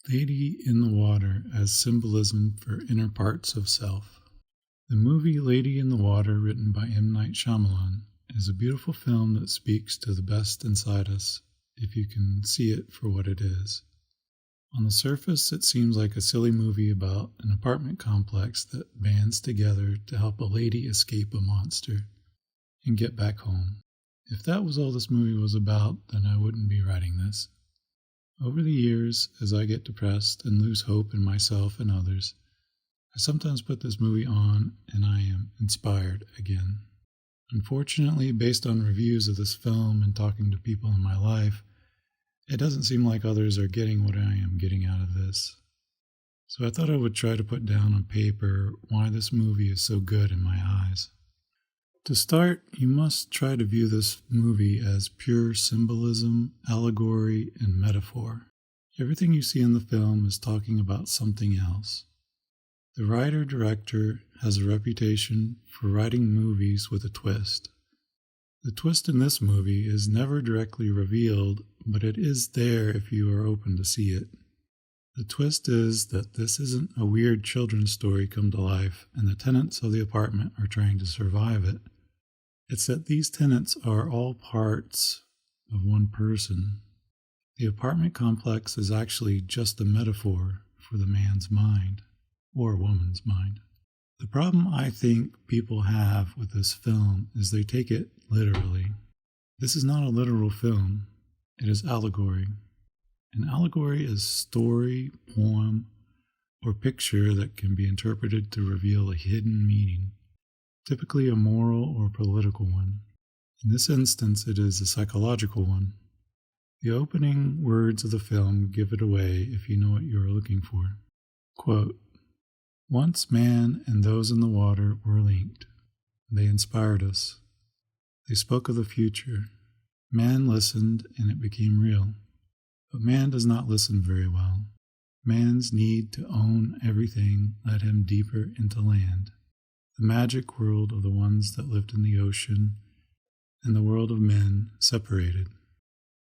Lady in the Water as symbolism for inner parts of self. The movie Lady in the Water, written by M. Night Shyamalan, is a beautiful film that speaks to the best inside us, if you can see it for what it is. On the surface, it seems like a silly movie about an apartment complex that bands together to help a lady escape a monster and get back home. If that was all this movie was about, then I wouldn't be writing this. Over the years, as I get depressed and lose hope in myself and others, I sometimes put this movie on and I am inspired again. Unfortunately, based on reviews of this film and talking to people in my life, it doesn't seem like others are getting what I am getting out of this. So I thought I would try to put down on paper why this movie is so good in my eyes. To start, you must try to view this movie as pure symbolism, allegory, and metaphor. Everything you see in the film is talking about something else. The writer-director has a reputation for writing movies with a twist. The twist in this movie is never directly revealed, but it is there if you are open to see it. The twist is that this isn't a weird children's story come to life and the tenants of the apartment are trying to survive it. It's that these tenants are all parts of one person. The apartment complex is actually just a metaphor for the man's mind, or woman's mind. The problem I think people have with this film is they take it literally. This is not a literal film, it is allegory. An allegory is story, poem, or picture that can be interpreted to reveal a hidden meaning, typically a moral or political one. In this instance, it is a psychological one. The opening words of the film give it away if you know what you are looking for. Quote, "Once man and those in the water were linked. They inspired us. They spoke of the future. Man listened and it became real. But man does not listen very well. Man's need to own everything led him deeper into land. The magic world of the ones that lived in the ocean and the world of men separated.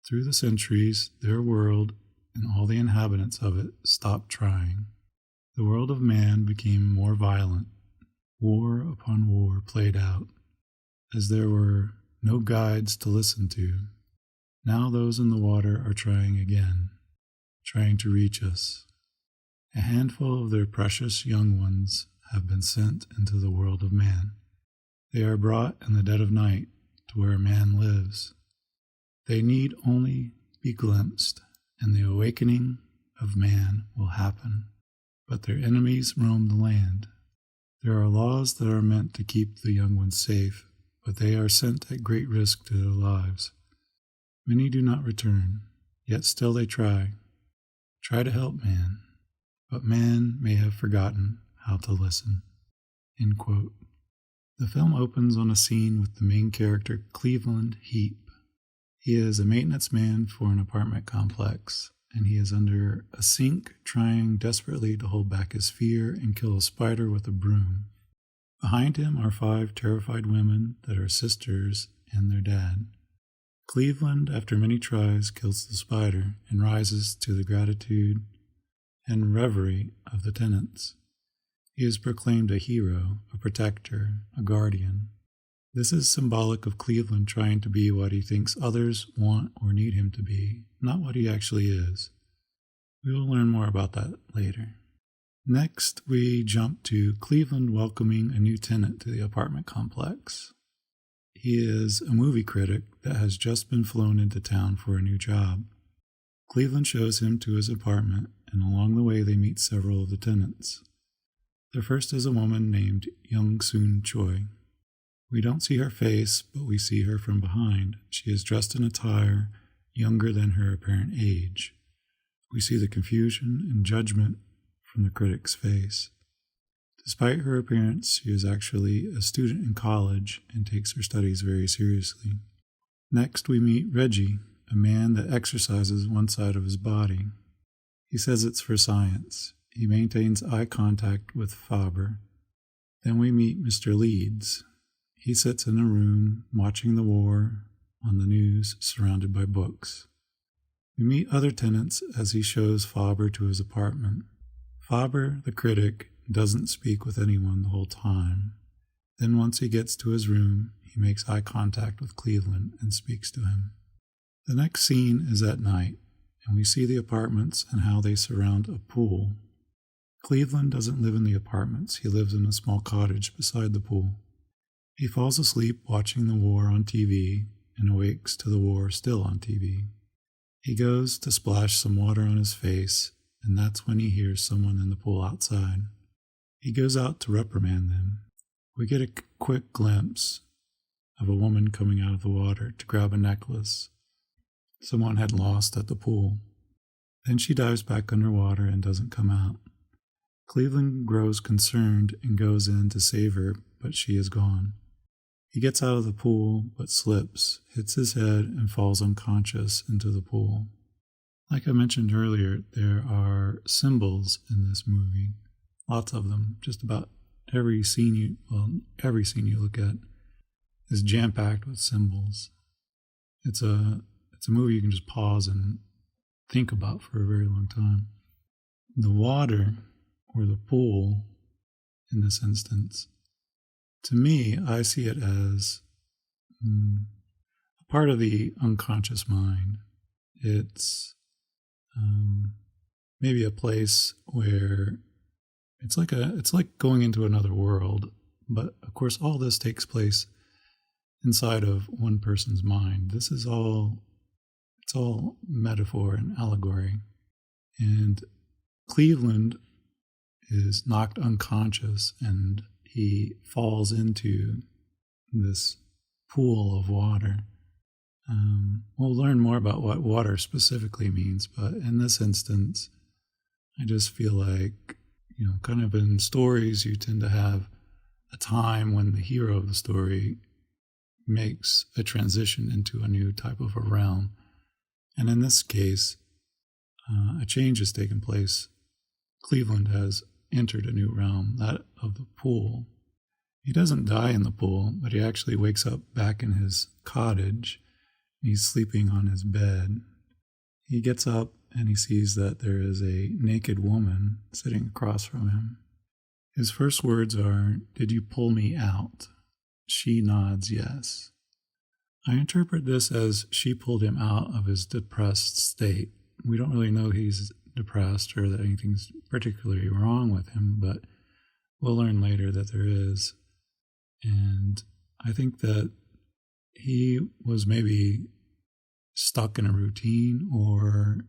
Through the centuries, their world and all the inhabitants of it stopped trying. The world of man became more violent. War upon war played out, as there were no guides to listen to. Now those in the water are trying again, trying to reach us. A handful of their precious young ones have been sent into the world of man. They are brought in the dead of night to where man lives. They need only be glimpsed, and the awakening of man will happen. But their enemies roam the land. There are laws that are meant to keep the young ones safe, but they are sent at great risk to their lives. Many do not return, yet still they try to help man, but man may have forgotten how to listen." End quote. The film opens on a scene with the main character, Cleveland Heap. He is a maintenance man for an apartment complex, and he is under a sink trying desperately to hold back his fear and kill a spider with a broom. Behind him are 5 terrified women that are sisters and their dad. Cleveland, after many tries, kills the spider and rises to the gratitude and reverie of the tenants. He is proclaimed a hero, a protector, a guardian. This is symbolic of Cleveland trying to be what he thinks others want or need him to be, not what he actually is. We will learn more about that later. Next, we jump to Cleveland welcoming a new tenant to the apartment complex. He is a movie critic that has just been flown into town for a new job. Cleveland shows him to his apartment, and along the way they meet several of the tenants. The first is a woman named Young Soon Choi. We don't see her face, but we see her from behind. She is dressed in attire younger than her apparent age. We see the confusion and judgment from the critic's face. Despite her appearance, she is actually a student in college and takes her studies very seriously. Next, we meet Reggie, a man that exercises one side of his body. He says it's for science. He maintains eye contact with Faber. Then we meet Mr. Leeds. He sits in a room watching the war on the news surrounded by books. We meet other tenants as he shows Faber to his apartment. Faber, the critic, doesn't speak with anyone the whole time. Then once he gets to his room, he makes eye contact with Cleveland and speaks to him. The next scene is at night, and we see the apartments and how they surround a pool. Cleveland doesn't live in the apartments, he lives in a small cottage beside the pool. He falls asleep watching the war on TV and awakes to the war still on TV. He goes to splash some water on his face, and that's when he hears someone in the pool outside. He goes out to reprimand them. We get a quick glimpse of a woman coming out of the water to grab a necklace someone had lost at the pool. Then she dives back underwater and doesn't come out. Cleveland grows concerned and goes in to save her, but she is gone. He gets out of the pool, but slips, hits his head, and falls unconscious into the pool. Like I mentioned earlier, there are symbols in this movie. Lots of them. Just about every scene you look at is jam-packed with symbols. It's a movie you can just pause and think about for a very long time. The water, or the pool, in this instance, to me, I see it as a part of the unconscious mind. It's maybe a place where it's like going into another world, but of course all this takes place inside of one person's mind. It's all metaphor and allegory. And Cleveland is knocked unconscious and he falls into this pool of water. We'll learn more about what water specifically means, but in this instance, I just feel like, kind of in stories, you tend to have a time when the hero of the story makes a transition into a new type of a realm. And in this case, a change has taken place. Cleveland has entered a new realm, that of the pool. He doesn't die in the pool, but he actually wakes up back in his cottage. He's sleeping on his bed. He gets up and he sees that there is a naked woman sitting across from him. His first words are, "Did you pull me out?" She nods yes. I interpret this as she pulled him out of his depressed state. We don't really know he's depressed or that anything's particularly wrong with him, but we'll learn later that there is. And I think that he was maybe stuck in a routine, or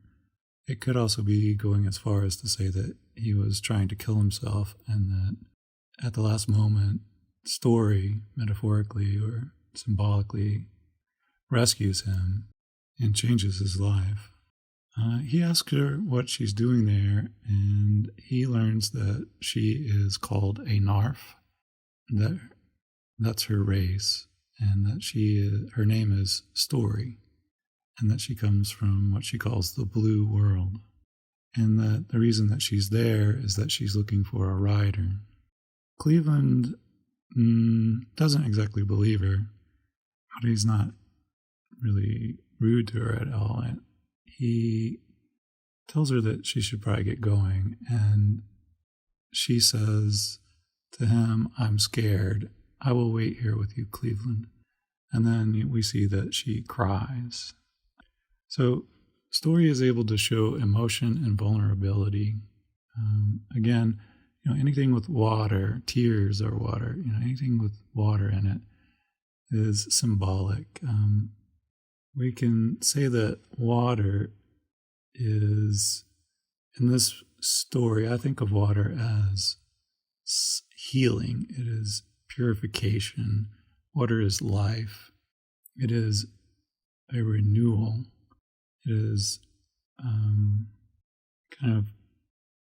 it could also be going as far as to say that he was trying to kill himself, and that at the last moment, story, metaphorically or symbolically, rescues him and changes his life. He asks her what she's doing there, and he learns that she is called a Narf, that's her race, and that her name is Story, and that she comes from what she calls the blue world, and that the reason that she's there is that she's looking for a rider. Cleveland doesn't exactly believe her, but he's not really rude to her at all. And he tells her that she should probably get going, and she says to him, "I'm scared. I will wait here with you, Cleveland." And then we see that she cries. So Story is able to show emotion and vulnerability. Again, anything with water, tears are water, anything with water in it is symbolic. We can say that water is, in this story, I think of water as healing. It is purification. Water is life. It is a renewal. It is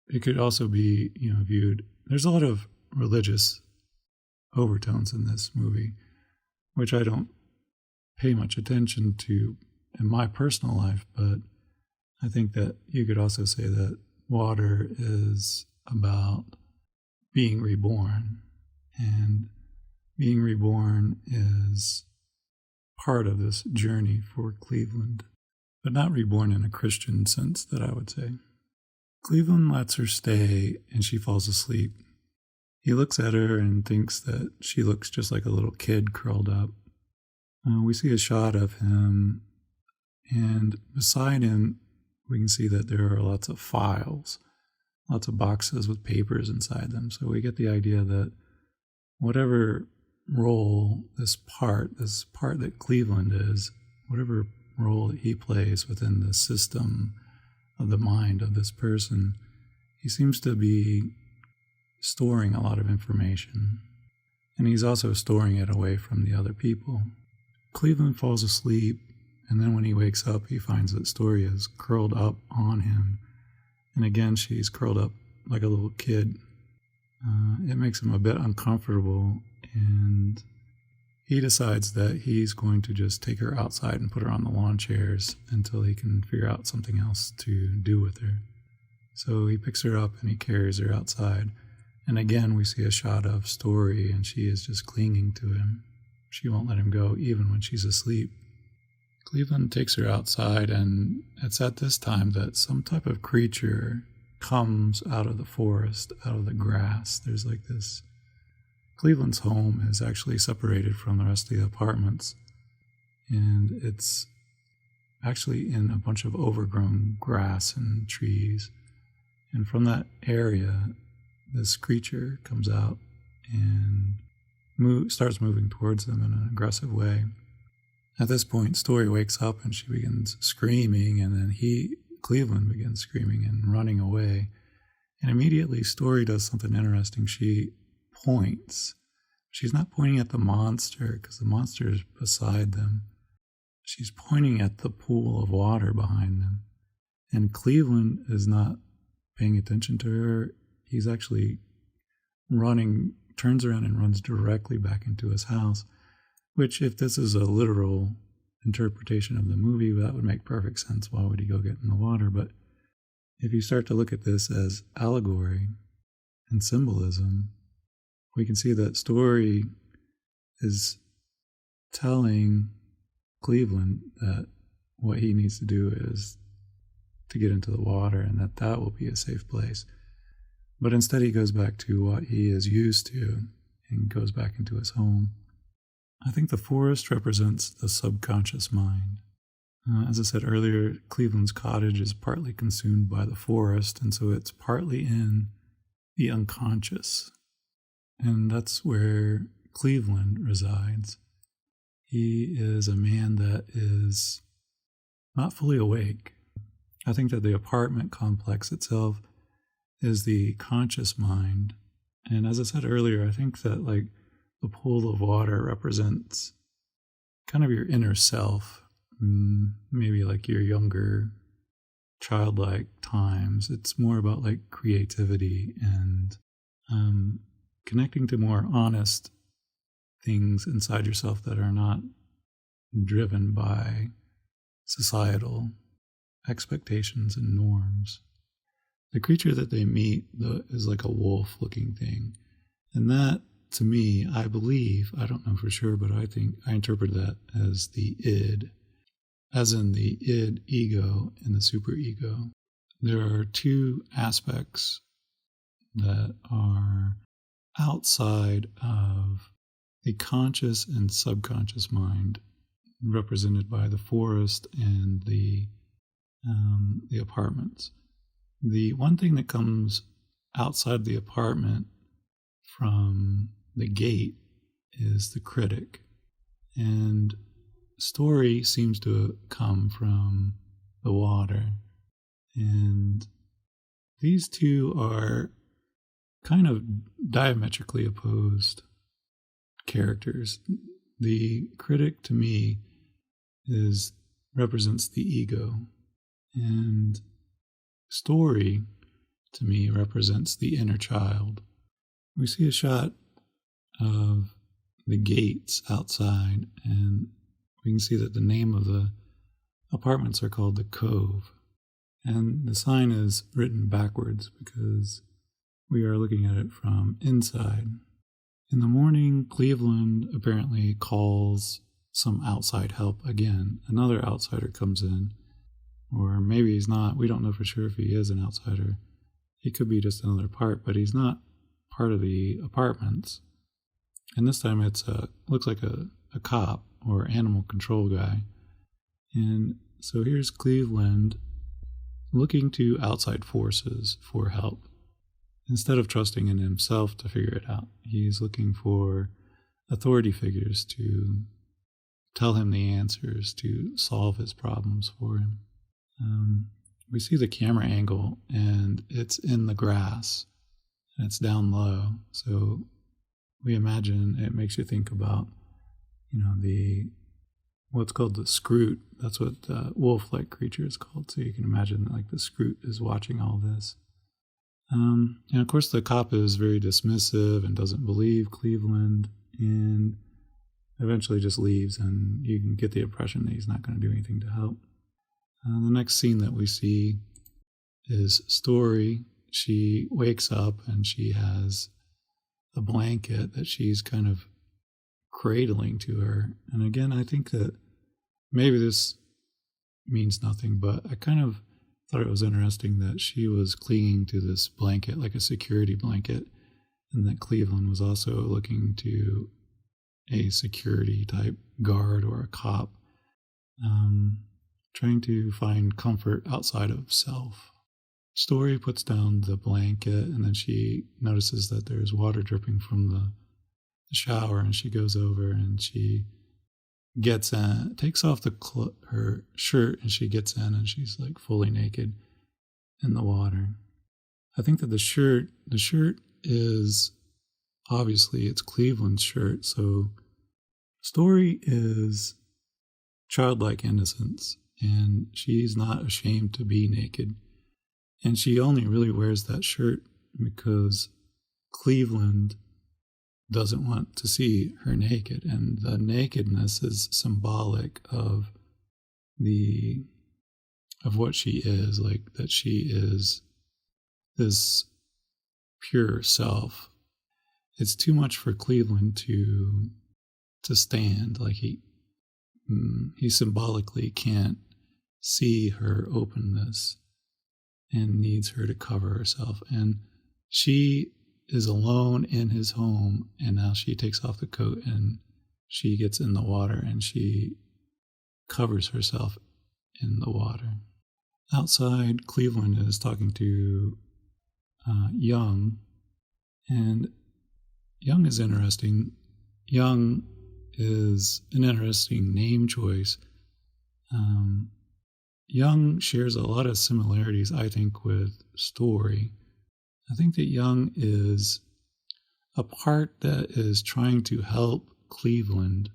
it could also be, viewed. There's a lot of religious overtones in this movie, which I don't pay much attention to in my personal life, but I think that you could also say that water is about being reborn, and being reborn is part of this journey for Cleveland. but not reborn in a Christian sense that I would say. Cleveland lets her stay and she falls asleep. He looks at her and thinks that she looks just like a little kid curled up. We see a shot of him, and beside him we can see that there are lots of files, lots of boxes with papers inside them. So we get the idea that whatever role this part that Cleveland is, whatever role that he plays within the system of the mind of this person, he seems to be storing a lot of information. And he's also storing it away from the other people. Cleveland falls asleep, and then when he wakes up, he finds that Story is curled up on him. And again, she's curled up like a little kid. It makes him a bit uncomfortable, and he decides that he's going to just take her outside and put her on the lawn chairs until he can figure out something else to do with her. So he picks her up and he carries her outside. And again, we see a shot of Story, and she is just clinging to him. She won't let him go even when she's asleep. Cleveland takes her outside, and it's at this time that some type of creature comes out of the forest, out of the grass. There's like this. Cleveland's home is actually separated from the rest of the apartments, and it's actually in a bunch of overgrown grass and trees. And from that area, this creature comes out and starts moving towards them in an aggressive way. At this point, Story wakes up and she begins screaming, and then Cleveland begins screaming and running away. And immediately Story does something interesting. She points. She's not pointing at the monster because the monster is beside them. She's pointing at the pool of water behind them. And Cleveland is not paying attention to her. He's actually running, turns around and runs directly back into his house, which, if this is a literal interpretation of the movie, that would make perfect sense. Why would he go get in the water? But if you start to look at this as allegory and symbolism, we can see that Story is telling Cleveland that what he needs to do is to get into the water, and that will be a safe place. But instead he goes back to what he is used to and goes back into his home. I think the forest represents the subconscious mind. As I said earlier, Cleveland's cottage is partly consumed by the forest, and so it's partly in the unconscious. And that's where Cleveland resides. He is a man that is not fully awake. I think that the apartment complex itself is the conscious mind. And as I said earlier, I think that the pool of water represents kind of your inner self, maybe like your younger childlike times. It's more about creativity and connecting to more honest things inside yourself that are not driven by societal expectations and norms. The creature that they meet is like a wolf-looking thing. And that, to me, I believe, I don't know for sure, but I think I interpret that as the id, as in the id ego and the superego. There are two aspects that are outside of the conscious and subconscious mind, represented by the forest and the apartments. The one thing that comes outside the apartment from the gate is the critic. And Story seems to come from the water. And these two are kind of diametrically opposed characters. The critic, to me, represents the ego. And Story, to me, represents the inner child. We see a shot of the gates outside, and we can see that the name of the apartments are called the Cove. And the sign is written backwards because we are looking at it from inside. In the morning, Cleveland apparently calls some outside help again. Another outsider comes in, Or maybe he's not. We don't know for sure if he is an outsider. He could be just another part, but he's not part of the apartments. And this time looks like a cop or animal control guy. And so here's Cleveland looking to outside forces for help. Instead of trusting in himself to figure it out, he's looking for authority figures to tell him the answers, to solve his problems for him. We see the camera angle, and it's in the grass, and it's down low. So we imagine it makes you think about, what's called the scroot. That's what the wolf-like creature is called. So you can imagine that, like, the scroot is watching all this. And of course the cop is very dismissive and doesn't believe Cleveland, and eventually just leaves, and you can get the impression that he's not going to do anything to help. The next scene that we see is Story. She wakes up and she has a blanket that she's kind of cradling to her. And again, I think that maybe this means nothing, but I kind of thought it was interesting that she was clinging to this blanket like a security blanket, and that Cleveland was also looking to a security type guard or a cop, trying to find comfort outside of self. Story puts down the blanket, and then she notices that there's water dripping from the shower, and she goes over and she gets in, takes off her shirt, and she gets in, and she's like fully naked in the water. I think that the shirt is obviously it's Cleveland's shirt, so Story is childlike innocence, and she's not ashamed to be naked. And she only really wears that shirt because Cleveland doesn't want to see her naked, and the nakedness is symbolic of what she is, like that she is this pure self. It's too much for Cleveland to stand. Like he symbolically can't see her openness and needs her to cover herself. And she is alone in his home, and now she takes off the coat and she gets in the water and she covers herself in the water. Outside, Cleveland is talking to Young, and Young is interesting. Young is an interesting name choice. Young shares a lot of similarities, I think, with Story. I think that Young is a part that is trying to help Cleveland,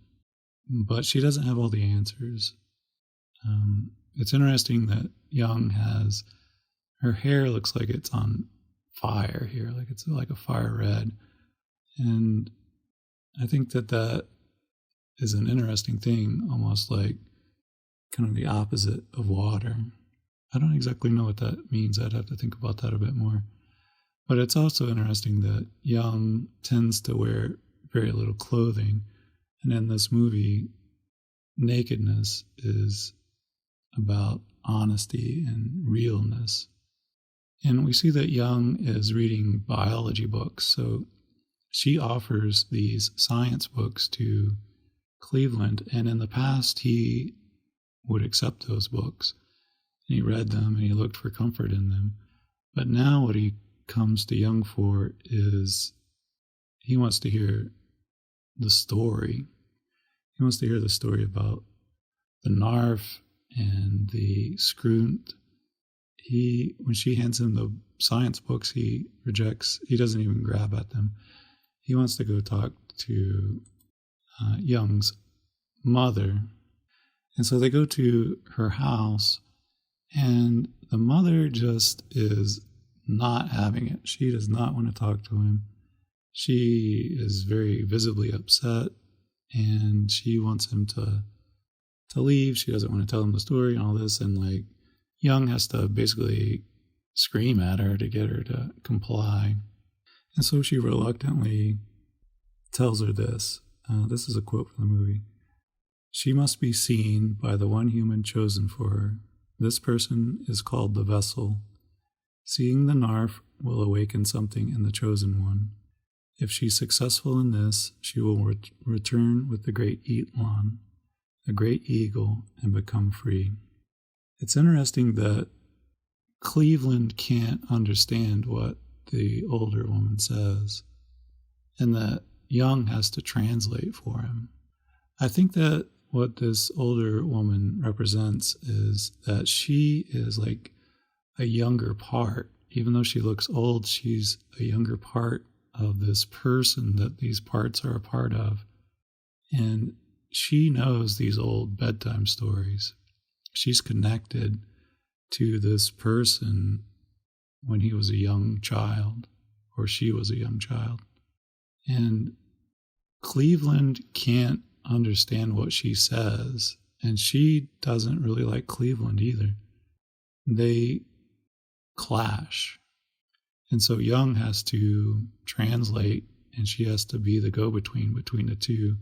but she doesn't have all the answers. It's interesting that Young her hair looks like it's on fire here, like it's like a fire red. And I think that is an interesting thing, almost like kind of the opposite of water. I don't exactly know what that means. I'd have to think about that a bit more. But it's also interesting that Young tends to wear very little clothing. And in this movie, nakedness is about honesty and realness. And we see that Young is reading biology books. So she offers these science books to Cleveland. And in the past, he would accept those books. And he read them and he looked for comfort in them. But now what he comes to Young for is he wants to hear the story. He wants to hear the story about the Narf and the Scroot. When she hands him the science books, he rejects. He doesn't even grab at them. He wants to go talk to Young's mother. And so they go to her house, and the mother just is not having it. She does not want to talk to him. She is very visibly upset, and she wants him to leave. She doesn't want to tell him the story and all this, and like Young has to basically scream at her to get her to comply. And so she reluctantly tells her this. This is a quote from the movie. "She must be seen by the one human chosen for her, This person is called the vessel. Seeing the Narf will awaken something in the chosen one. If she's successful in this, she will return with the great Eatlon, the great eagle, and become free. It's interesting that Cleveland can't understand what the older woman says, and that Young has to translate for him. I think that what this older woman represents is that she is like a younger part. Even though she looks old, she's a younger part of this person that these parts are a part of. And she knows these old bedtime stories. She's connected to this person when he was a young child, or she was a young child. And Cleveland can't understand what she says, and she doesn't really like Cleveland either. They clash. And so Young has to translate, and she has to be the go-between between the two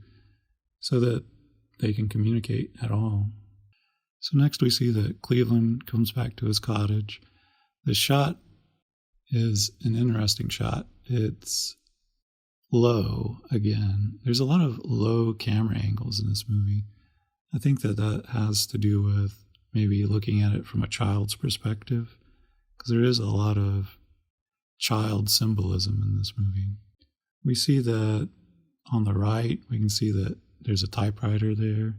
so that they can communicate at all. So next we see that Cleveland comes back to his cottage. The shot is an interesting shot. It's low again. There's a lot of low camera angles in this movie. I think that has to do with maybe looking at it from a child's perspective, because there is a lot of child symbolism in this movie. We see that on the right, we can see that there's a typewriter there.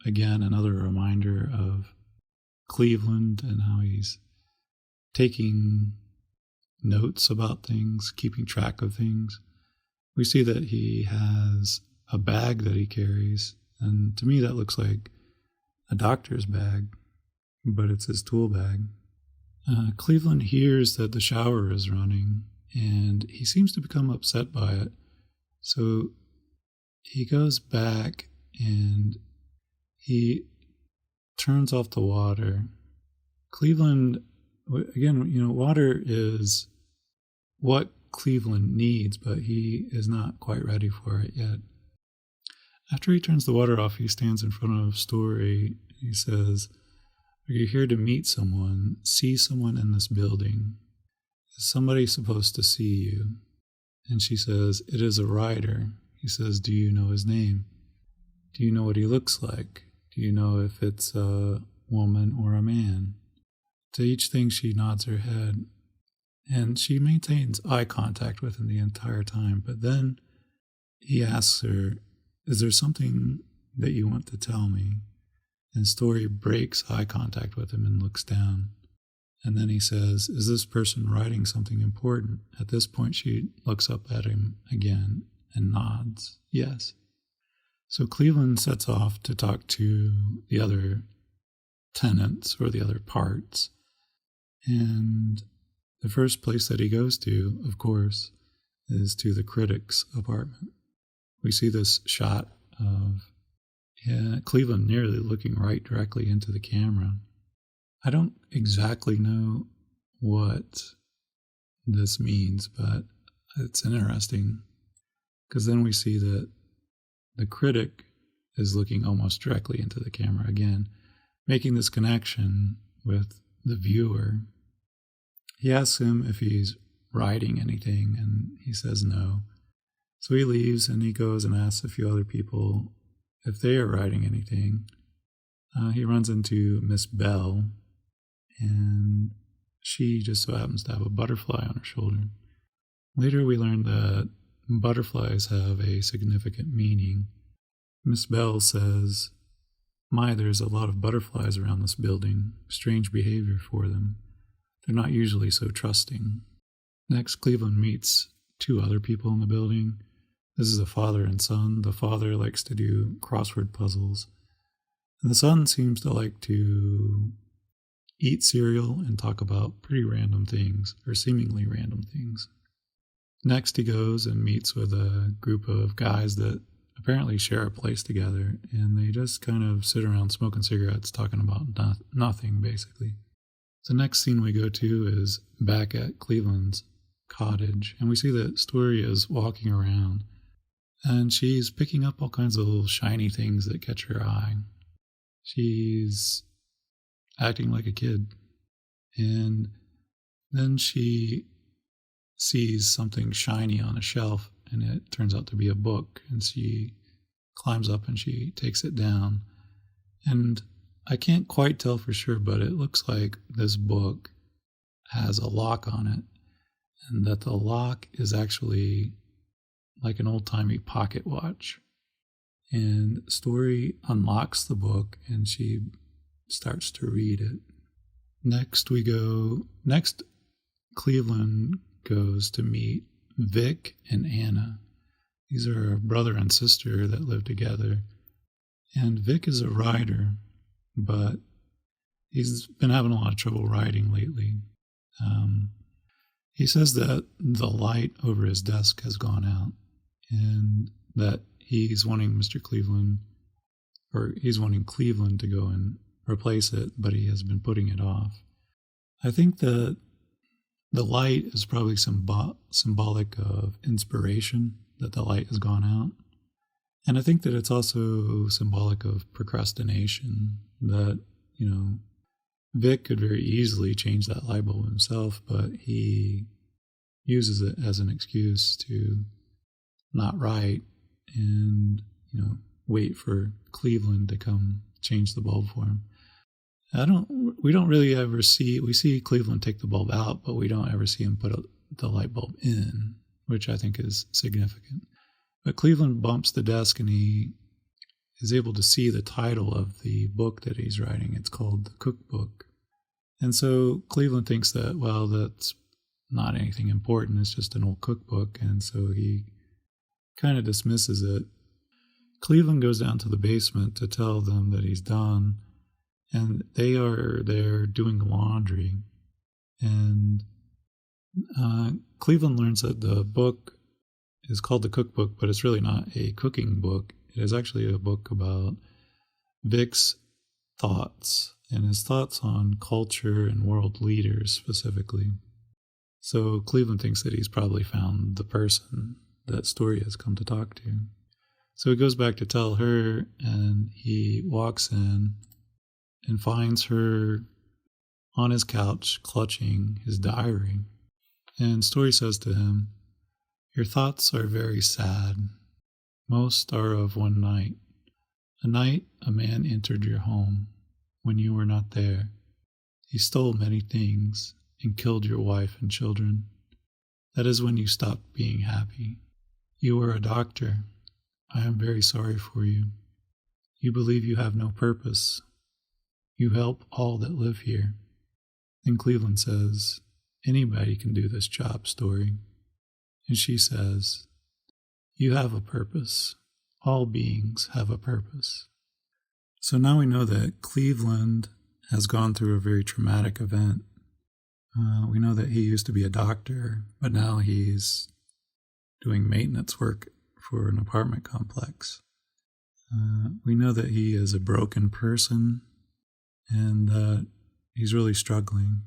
Again, another reminder of Cleveland and how he's taking notes about things, keeping track of things. We see that he has a bag that he carries, and to me that looks like a doctor's bag, but it's his tool bag. Cleveland hears that the shower is running, and he seems to become upset by it. So he goes back and he turns off the water. Cleveland, again, water is what Cleveland needs, but he is not quite ready for it yet. After he turns the water off, he stands in front of Story. He says, "Are you here to meet someone, see someone in this building? Is somebody supposed to see you?" And she says, "It is a writer." He says, "Do you know his name? Do you know what he looks like? Do you know if it's a woman or a man?" To each thing she nods her head, and she maintains eye contact with him the entire time. But then he asks her, "Is there something that you want to tell me?" And Story breaks eye contact with him and looks down. And then he says, "Is this person writing something important?" At this point, she looks up at him again and nods, yes. So Cleveland sets off to talk to the other tenants or the other parts. And the first place that he goes to, of course, is to the critic's apartment. We see this shot of Cleveland nearly looking right directly into the camera. I don't exactly know what this means, but it's interesting, because then we see that the critic is looking almost directly into the camera again, making this connection with the viewer. He asks him if he's writing anything, and he says no. So he leaves and he goes and asks a few other people if they are writing anything. He runs into Miss Bell, and she just so happens to have a butterfly on her shoulder. Later we learn that butterflies have a significant meaning. Miss Bell says, there's a lot of butterflies around this building. Strange behavior for them. They're not usually so trusting." Next, Cleveland meets two other people in the building. This is a father and son. The father likes to do crossword puzzles, and the son seems to like to eat cereal and talk about pretty random things, or seemingly random things. Next, he goes and meets with a group of guys that apparently share a place together, and they just kind of sit around smoking cigarettes, talking about nothing, basically. The next scene we go to is back at Cleveland's cottage, and we see that Story is walking around, and she's picking up all kinds of little shiny things that catch her eye. She's acting like a kid. And then she sees something shiny on a shelf, and it turns out to be a book, and she climbs up and she takes it down. And I can't quite tell for sure, but it looks like this book has a lock on it, and that the lock is actually like an old-timey pocket watch. And Story unlocks the book and she starts to read it. Next, Cleveland goes to meet Vic and Anna. These are a brother and sister that live together. And Vic is a writer, but he's been having a lot of trouble writing lately. He says that the light over his desk has gone out, and that he's wanting Cleveland to go and replace it, but he has been putting it off. I think that the light is probably symbolic of inspiration, that the light has gone out. And I think that it's also symbolic of procrastination, that, Vic could very easily change that light bulb himself, but he uses it as an excuse to not write and, wait for Cleveland to come change the bulb for him. We don't really ever we see Cleveland take the bulb out, but we don't ever see him put the light bulb in, which I think is significant. But Cleveland bumps the desk and he is able to see the title of the book that he's writing. It's called The Cookbook. And so Cleveland thinks that, well, that's not anything important. It's just an old cookbook. And so he kind of dismisses it. Cleveland goes down to the basement to tell them that he's done. And they are there doing laundry. And Cleveland learns that the book is called The Cookbook, but it's really not a cooking book. It is actually a book about Vic's thoughts and his thoughts on culture and world leaders specifically. So Cleveland thinks that he's probably found the person that Story has come to talk to. So he goes back to tell her, and he walks in and finds her on his couch clutching his diary. And Story says to him, "Your thoughts are very sad. Most are of one night. A night a man entered your home when you were not there. He stole many things and killed your wife and children. That is when you stopped being happy. You were a doctor. I am very sorry for you. You believe you have no purpose. You help all that live here." Then Cleveland says, "Anybody can do this job, Story." And she says, "You have a purpose. All beings have a purpose." So now we know that Cleveland has gone through a very traumatic event. We know that he used to be a doctor, but now he's doing maintenance work for an apartment complex. We know that he is a broken person and that he's really struggling.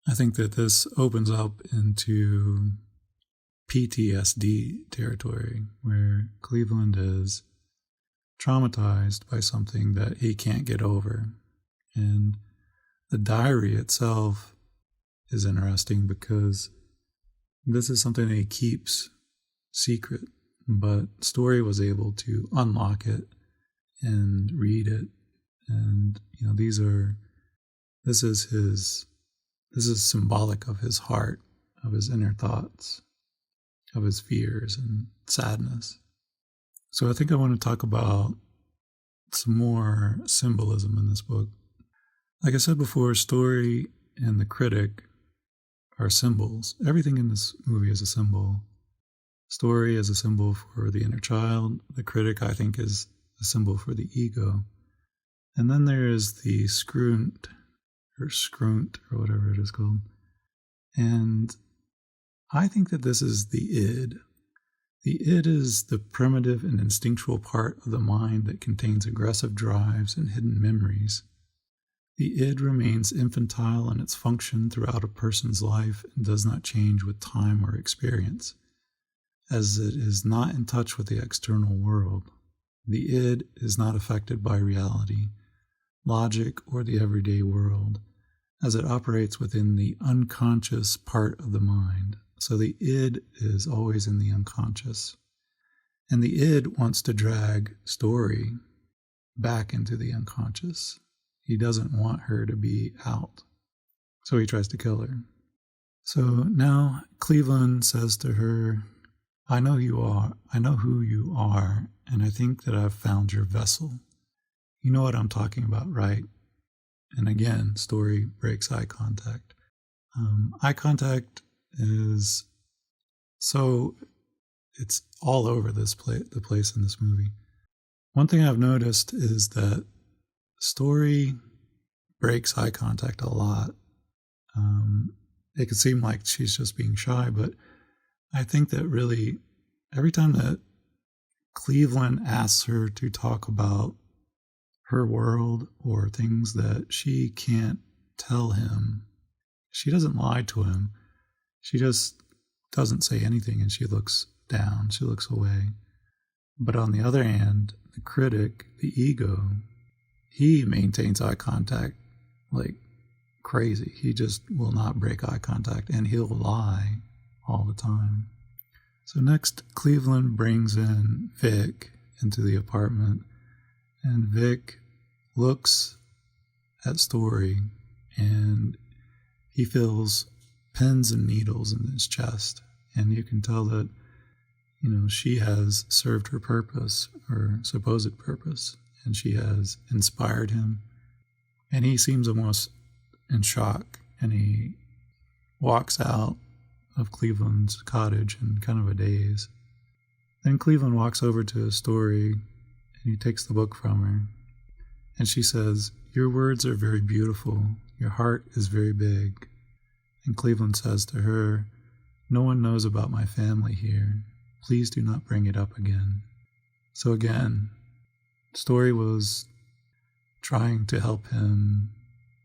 I think that this opens up into PTSD territory, where Cleveland is traumatized by something that he can't get over. And the diary itself is interesting because this is something that he keeps secret, but Story was able to unlock it and read it. And this is symbolic of his heart, of his inner thoughts, of his fears and sadness. So I think I want to talk about some more symbolism in this book. Like I said before, Story and the critic are symbols. Everything in this movie is a symbol. Story is a symbol for the inner child. The critic, I think, is a symbol for the ego. And then there is the scrunt, or whatever it is called. And I think that this is the id. The id is the primitive and instinctual part of the mind that contains aggressive drives and hidden memories. The id remains infantile in its function throughout a person's life and does not change with time or experience, as it is not in touch with the external world. The id is not affected by reality. logic, or the everyday world, as it operates within the unconscious part of the mind. So the id is always in the unconscious. And the id wants to drag Story back into the unconscious. He doesn't want her to be out. So he tries to kill her. So now Cleveland says to her, I know who you are, and I think that I've found your vessel. You know what I'm talking about, right? And again, Story breaks eye contact. Eye contact is it's all over the place in this movie. One thing I've noticed is that Story breaks eye contact a lot. It could seem like she's just being shy, but I think that really every time that Cleveland asks her to talk about her world or things that she can't tell him, she doesn't lie to him. She just doesn't say anything, and she looks down. She looks away. But on the other hand, the critic, the ego, he maintains eye contact like crazy. He just will not break eye contact, and he'll lie all the time. So next, Cleveland brings in Vic into the apartment, and Vic looks at Story, and he feels pins and needles in his chest, and you can tell that, she has served her purpose, or supposed purpose, and she has inspired him. And he seems almost in shock, and he walks out of Cleveland's cottage in kind of a daze. Then Cleveland walks over to his Story, and he takes the book from her, and she says, your words are very beautiful. Your heart is very big. And Cleveland says to her, no one knows about my family here. Please do not bring it up again. So again, Story was trying to help him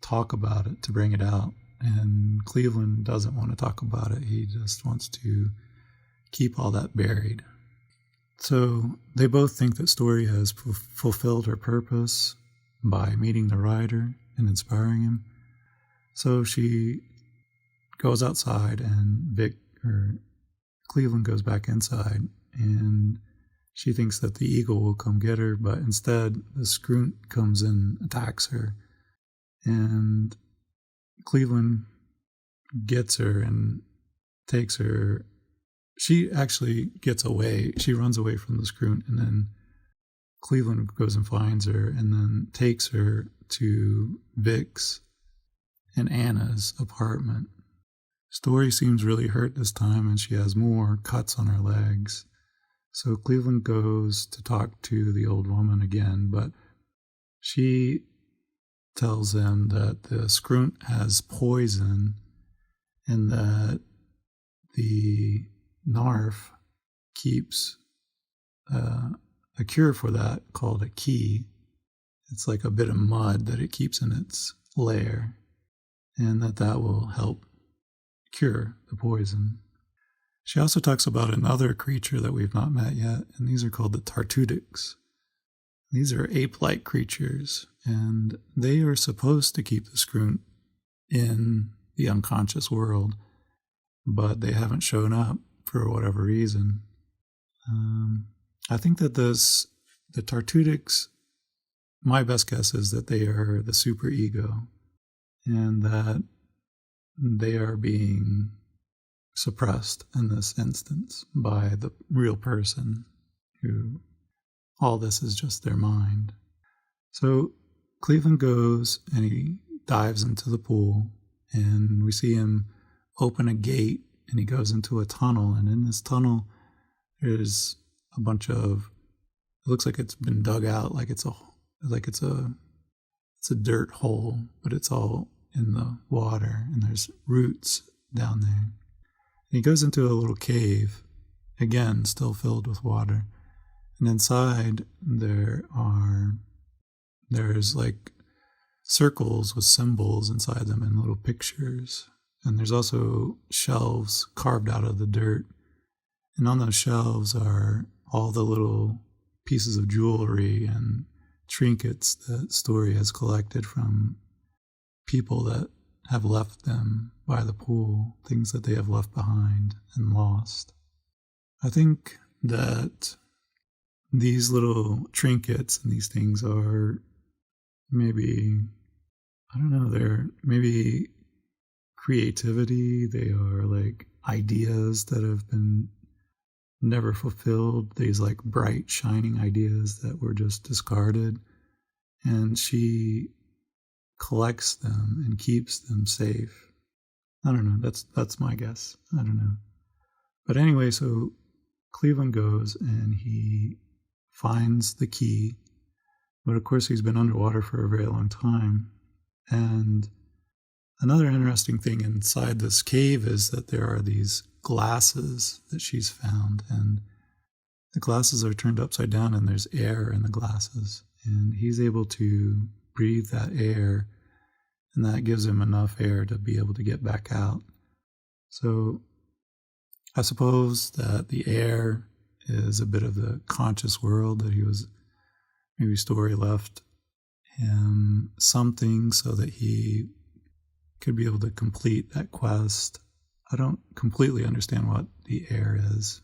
talk about it, to bring it out. And Cleveland doesn't want to talk about it. He just wants to keep all that buried. So they both think that Story has fulfilled her purpose by meeting the writer and inspiring him. So she goes outside, and Cleveland goes back inside, and she thinks that the eagle will come get her, but instead the scroot comes and attacks her. And Cleveland gets her and takes her. She actually gets away. She runs away from the scroot, and then Cleveland goes and finds her and then takes her to Vic's and Anna's apartment. Story seems really hurt this time, and she has more cuts on her legs. So Cleveland goes to talk to the old woman again, but she tells them that the scroot has poison and that the Narf keeps a cure for that called a key. It's like a bit of mud that it keeps in its lair, and that will help cure the poison. She also talks about another creature that we've not met yet, and these are called the Tartutics. These are ape-like creatures, and they are supposed to keep the scroot in the unconscious world, but they haven't shown up for whatever reason. I think that the Tartutics, my best guess is that they are the superego, and that they are being suppressed in this instance by the real person, who all this is just their mind. So Cleveland goes and he dives into the pool, and we see him open a gate, and he goes into a tunnel, and in this tunnel there's a bunch of, it looks like it's been dug out, like it's a dirt hole, but it's all in the water, and there's roots down there. And he goes into a little cave, again still filled with water, and inside there's like circles with symbols inside them and little pictures, and there's also shelves carved out of the dirt, and on those shelves are all the little pieces of jewelry and trinkets that Story has collected from people that have left them by the pool, things that they have left behind and lost. I think that these little trinkets and these things are maybe, I don't know, they're maybe creativity. They are like ideas that have been never fulfilled, these like bright, shining ideas that were just discarded. And she collects them and keeps them safe. I don't know. That's my guess. I don't know. But anyway, so Cleveland goes and he finds the key. But of course, he's been underwater for a very long time. And another interesting thing inside this cave is that there are these glasses that she's found. And the glasses are turned upside down and there's air in the glasses. And he's able to breathe that air, and that gives him enough air to be able to get back out. So I suppose that the air is a bit of the conscious world that he was, maybe Story left him something so that he could be able to complete that quest. I don't completely understand what the air is,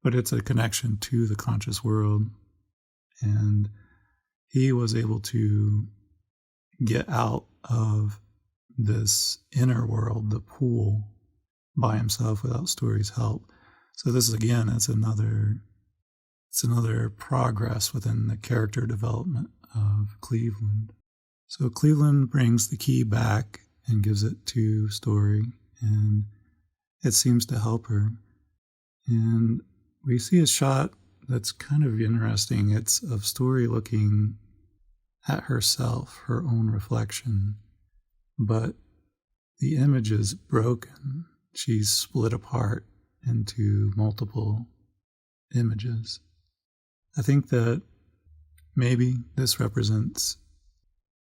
but it's a connection to the conscious world. And he was able to get out of this inner world, the pool, by himself without Story's help. So this is, again, it's another progress within the character development of Cleveland. So Cleveland brings the key back and gives it to Story, and it seems to help her. And we see a shot that's kind of interesting. It's of Story looking at herself, her own reflection, but the image is broken. She's split apart into multiple images. I think that maybe this represents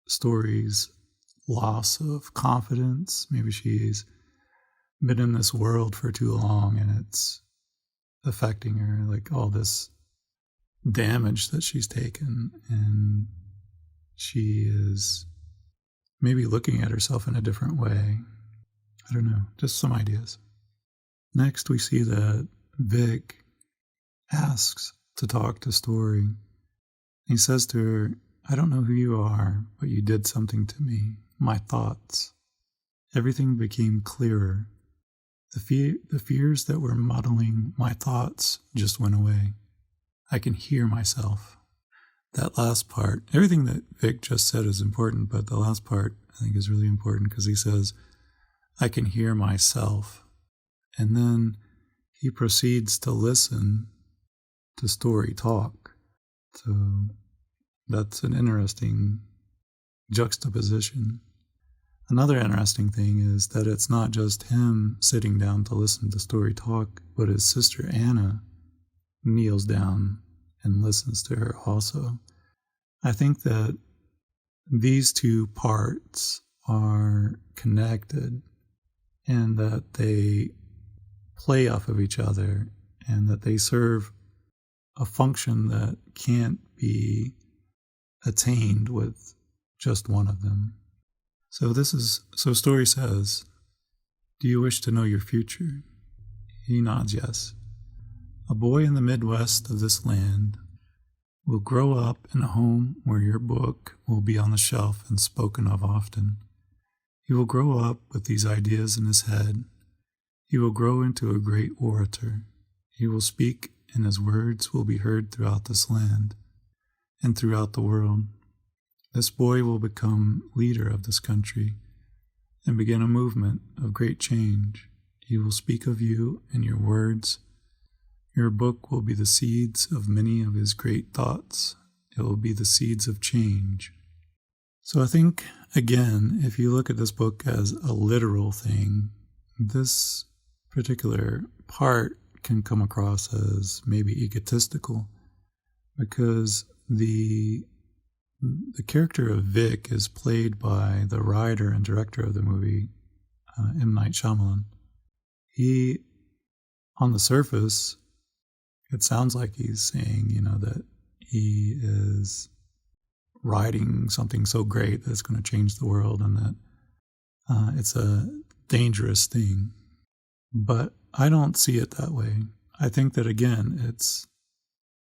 Story's loss of confidence. Maybe she's been in this world for too long and it's affecting her, like all this damage that she's taken, and she is maybe looking at herself in a different way. I don't know, just some ideas. Next, we see that Vic asks to talk to Story. He says to her, "I don't know who you are, but you did something to me, my thoughts. Everything became clearer. The fears that were muddling my thoughts just went away. I can hear myself." That last part, everything that Vic just said is important, but the last part I think is really important because he says, "I can hear myself." And then he proceeds to listen to Story talk. So that's an interesting juxtaposition. Another interesting thing is that it's not just him sitting down to listen to Story talk, but his sister Anna kneels down and listens to her also. I think that these two parts are connected and that they play off of each other and that they serve a function that can't be attained with just one of them. So Story says, "Do you wish to know your future?" He nods yes. "A boy in the Midwest of this land will grow up in a home where your book will be on the shelf and spoken of often. He will grow up with these ideas in his head. He will grow into a great orator. He will speak, and his words will be heard throughout this land and throughout the world. This boy will become leader of this country and begin a movement of great change. He will speak of you and your words. Your book will be the seeds of many of his great thoughts. It will be the seeds of change." So I think, again, if you look at this book as a literal thing, this particular part can come across as maybe egotistical, because the character of Vic is played by the writer and director of the movie, M. Night Shyamalan. He, on the surface, it sounds like he's saying, that he is writing something so great that it's going to change the world and that it's a dangerous thing. But I don't see it that way. I think that, again, it's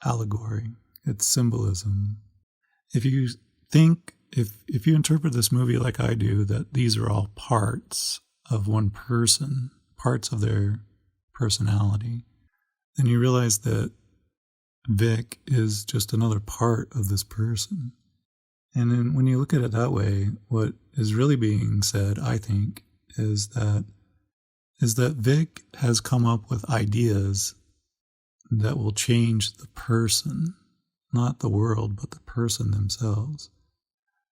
allegory, it's symbolism. If you think, if you interpret this movie like I do, that these are all parts of one person, parts of their personality, then you realize that Vic is just another part of this person. And then when you look at it that way, what is really being said, I think, is that Vic has come up with ideas that will change the person, not the world, but the person themselves.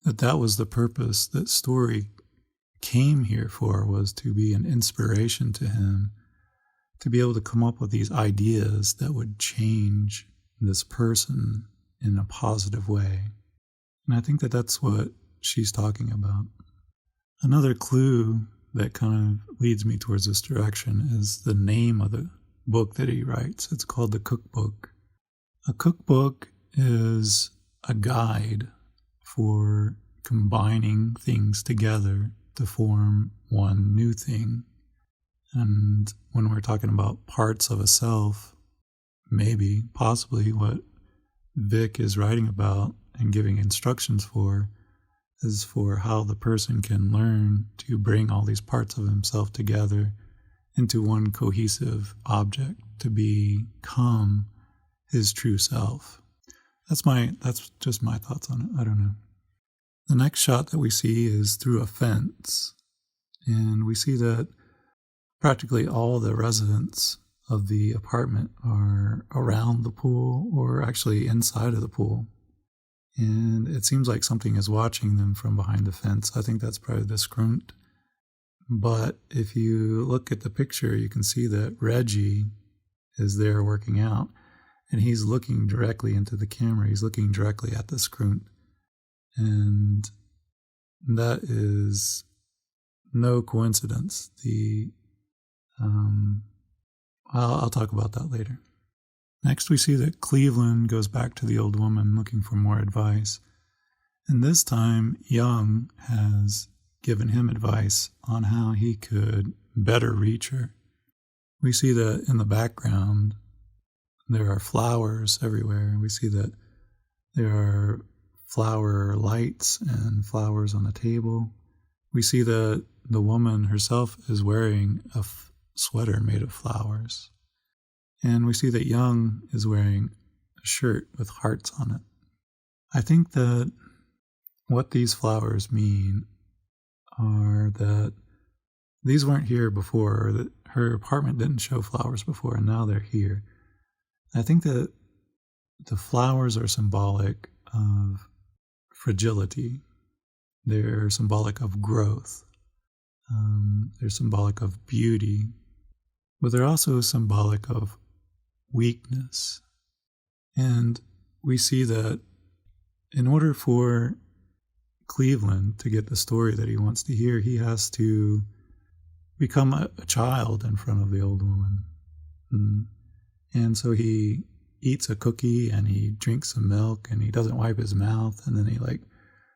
That was the purpose that story came here for, was to be an inspiration to him, to be able to come up with these ideas that would change this person in a positive way. And I think that that's what she's talking about. Another clue that kind of leads me towards this direction is the name of the book that he writes. It's called The Cookbook. A cookbook is a guide for combining things together to form one new thing. And when we're talking about parts of a self, maybe, possibly what Vic is writing about and giving instructions for is for how the person can learn to bring all these parts of himself together into one cohesive object to become his true self. That's just my thoughts on it. I don't know. The next shot that we see is through a fence, and we see that practically all the residents of the apartment are around the pool or actually inside of the pool. And it seems like something is watching them from behind the fence. I think that's probably the scrunt. But if you look at the picture, you can see that Reggie is there working out, and he's looking directly into the camera. He's looking directly at the scrunt. And that is no coincidence. I'll talk about that later. Next, we see that Cleveland goes back to the old woman looking for more advice. And this time, Young has given him advice on how he could better reach her. We see that in the background, there are flowers everywhere. We see that there are flower lights and flowers on the table. We see that the woman herself is wearing a sweater made of flowers. And we see that Young is wearing a shirt with hearts on it. I think that what these flowers mean are that these weren't here before, or that her apartment didn't show flowers before, and now they're here. I think that the flowers are symbolic of fragility. They're symbolic of growth. They're symbolic of beauty. But they're also symbolic of weakness. And we see that in order for Cleveland to get the story that he wants to hear, he has to become a child in front of the old woman. And so he eats a cookie and he drinks some milk and he doesn't wipe his mouth, and then he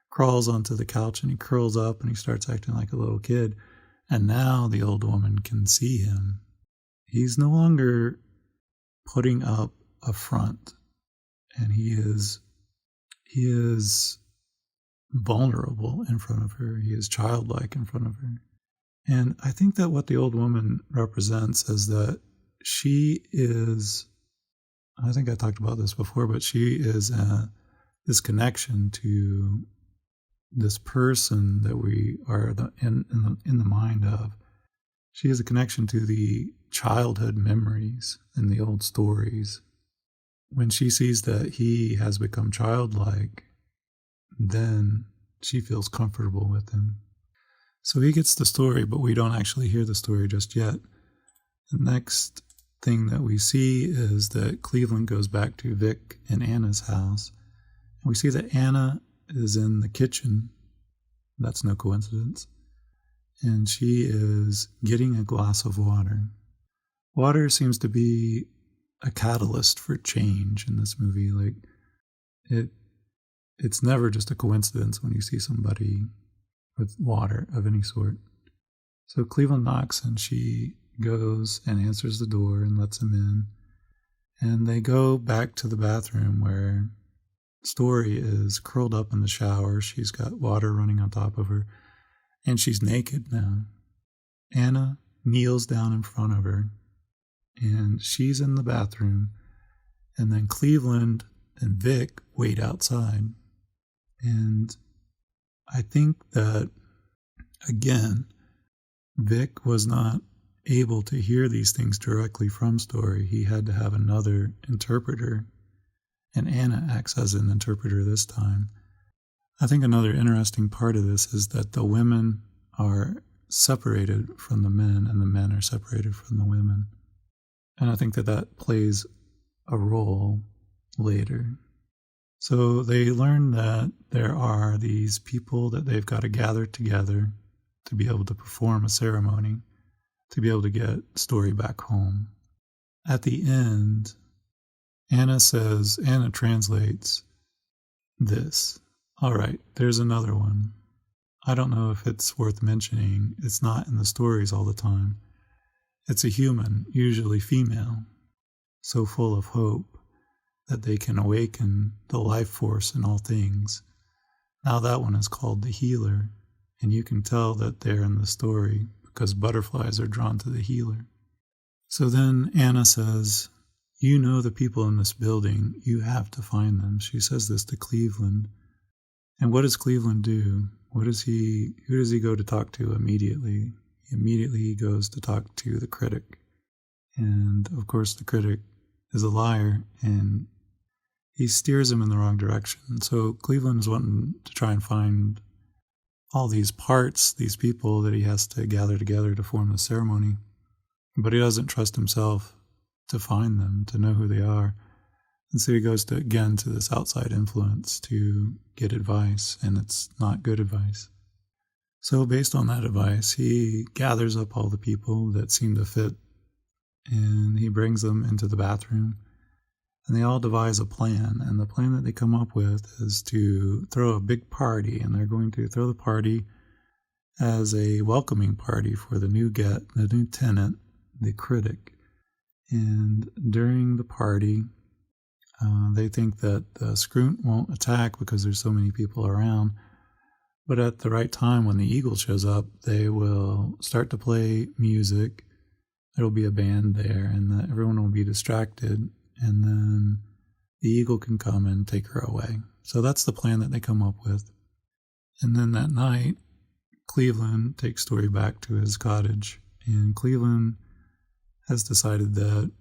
crawls onto the couch and he curls up and he starts acting like a little kid. And now the old woman can see him. He's no longer putting up a front, and he is vulnerable in front of her. He is childlike in front of her. And I think that what the old woman represents is that she is, I think I talked about this before, but she is this connection to this person that we are in the mind of. She has a connection to the childhood memories and the old stories. When she sees that he has become childlike, then she feels comfortable with him. So he gets the story, but we don't actually hear the story just yet. The next thing that we see is that Cleveland goes back to Vic and Anna's house. And we see that Anna is in the kitchen. That's no coincidence. And she is getting a glass of water. Water seems to be a catalyst for change in this movie. It it's never just a coincidence when you see somebody with water of any sort. So Cleveland knocks, and she goes and answers the door and lets him in. And they go back to the bathroom where Story is curled up in the shower. She's got water running on top of her, and she's naked now. Anna kneels down in front of her, and she's in the bathroom. And then Cleveland and Vic wait outside. And I think that, again, Vic was not able to hear these things directly from Story. He had to have another interpreter, and Anna acts as an interpreter this time. I think another interesting part of this is that the women are separated from the men, and the men are separated from the women. And I think that that plays a role later. So they learn that there are these people that they've got to gather together to be able to perform a ceremony, to be able to get Story back home. At the end, Anna translates this. All right, there's another one. I don't know if it's worth mentioning. It's not in the stories all the time. It's a human, usually female, so full of hope that they can awaken the life force in all things. Now that one is called the healer, and you can tell that they're in the story because butterflies are drawn to the healer. So then Anna says, you know the people in this building, you have to find them. She says this to Cleveland. And what does Cleveland do? Who does he go to talk to immediately? Immediately he goes to talk to the critic. And of course the critic is a liar, and he steers him in the wrong direction. So Cleveland is wanting to try and find all these parts, these people that he has to gather together to form the ceremony. But he doesn't trust himself to find them, to know who they are. And so he goes to this outside influence to get advice, and it's not good advice. So based on that advice, he gathers up all the people that seem to fit, and he brings them into the bathroom, and they all devise a plan. And the plan that they come up with is to throw a big party, and they're going to throw the party as a welcoming party for the new tenant, the critic. And during the party, they think that the Scroont won't attack because there's so many people around. But at the right time, when the eagle shows up, they will start to play music. There will be a band there, and everyone will be distracted. And then the eagle can come and take her away. So that's the plan that they come up with. And then that night, Cleveland takes Story back to his cottage. And Cleveland has decided that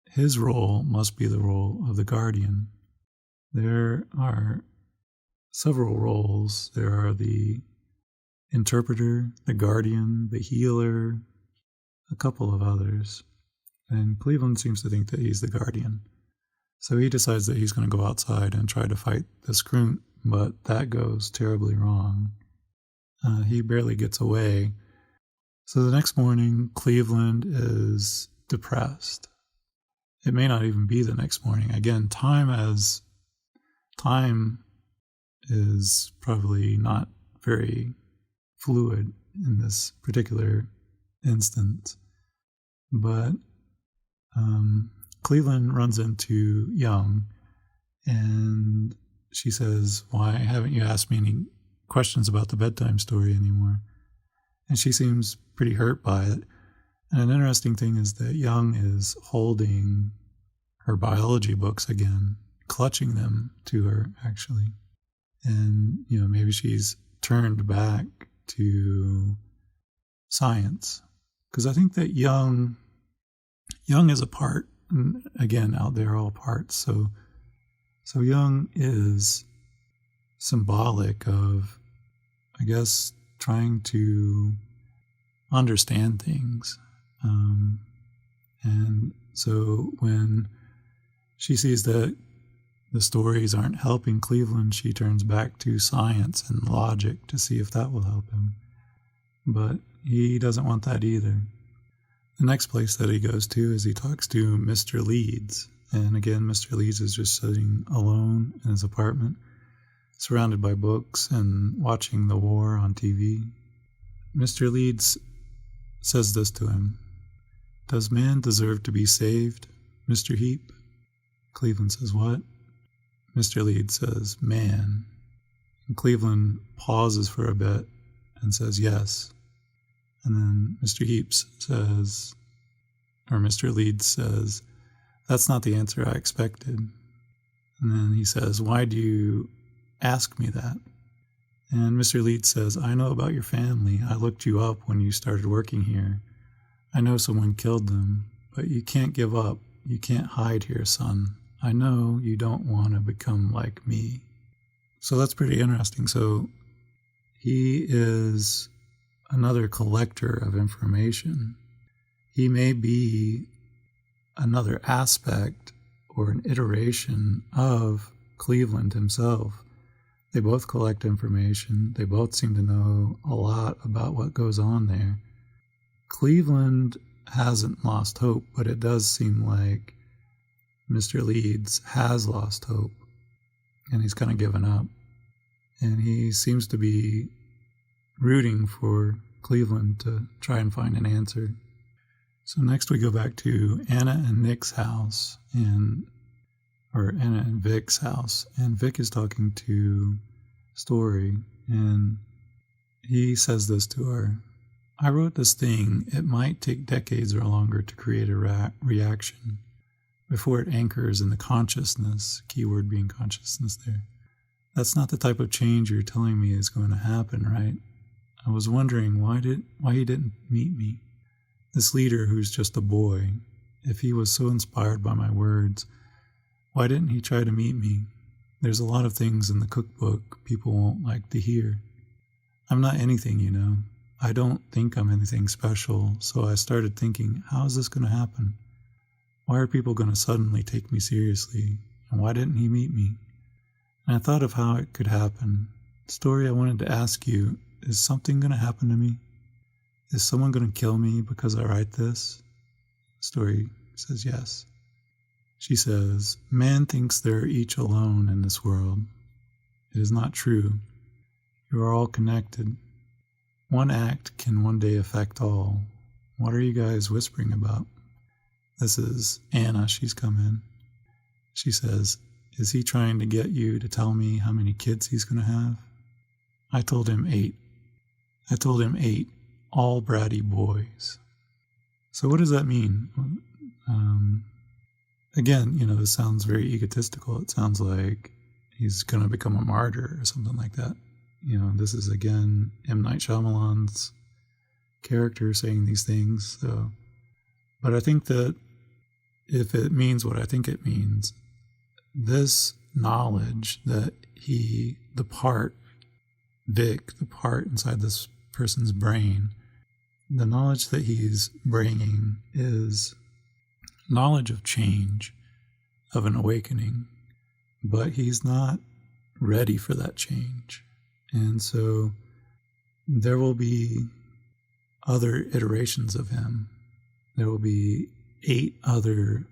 his role must be the role of the guardian. There are several roles. There are the interpreter, the guardian, the healer, a couple of others. And Cleveland seems to think that he's the guardian. So he decides that he's going to go outside and try to fight the Scroont, but that goes terribly wrong. He barely gets away. So the next morning, Cleveland is depressed. It may not even be the next morning. Again, time is probably not very fluid in this particular instance. But Cleveland runs into Young, and she says, why haven't you asked me any questions about the bedtime story anymore? And she seems pretty hurt by it. And an interesting thing is that Young is holding her biology books again, clutching them to her, actually. And, maybe she's turned back to science. Because I think that Young is a part. And again, out there, all parts. So Young is symbolic of, I guess, trying to understand things. And so when she sees that the stories aren't helping Cleveland, she turns back to science and logic to see if that will help him. But he doesn't want that either. The next place that he goes to is he talks to Mr. Leeds. And again, Mr. Leeds is just sitting alone in his apartment. surrounded by books and watching the war on TV. Mr. Leeds says this to him. Does man deserve to be saved, Mr. Heap? Cleveland says, what? Mr. Leeds says, man. And Cleveland pauses for a bit and says, yes. And then Mr. Heaps says, or Mr. Leeds says, that's not the answer I expected. And then he says, why do you ask me that? And Mr. Leeds says, I know about your family. I looked you up when you started working here. I know someone killed them, but you can't give up. You can't hide here, son. I know you don't want to become like me. So that's pretty interesting. So he is another collector of information. He may be another aspect or an iteration of Cleveland himself. They both collect information. They both seem to know a lot about what goes on there. Cleveland hasn't lost hope, but it does seem like Mr. Leeds has lost hope, and he's kind of given up. And he seems to be rooting for Cleveland to try and find an answer. So next we go back to Anna and Nick's house, or Anna and Vic's house, and Vic is talking to Story, and he says this to her. I wrote this thing. It might take decades or longer to create a reaction before it anchors in the consciousness, keyword being consciousness there. That's not the type of change you're telling me is going to happen, right? I was wondering why he didn't meet me. This leader who's just a boy, if he was so inspired by my words, why didn't he try to meet me? There's a lot of things in the cookbook people won't like to hear. I'm not anything, you know. I don't think I'm anything special, so I started thinking, how is this going to happen? Why are people going to suddenly take me seriously? And why didn't he meet me? And I thought of how it could happen. Story, I wanted to ask you, is something going to happen to me? Is someone going to kill me because I write this? Story says yes. She says, man thinks they're each alone in this world. It is not true. You are all connected. One act can one day affect all. What are you guys whispering about? This is Anna. She's come in. She says, is he trying to get you to tell me how many kids he's going to have? I told him 8. I told him 8, all bratty boys. So what does that mean? Again, you know, this sounds very egotistical. It sounds like he's going to become a martyr or something like that. You know, this is, again, M. Night Shyamalan's character saying these things. So, but I think that if it means what I think it means, this knowledge that Vic, the part inside this person's brain, the knowledge that he's bringing is knowledge of change, of an awakening, but he's not ready for that change. And so there will be other iterations of him. There will be 8 other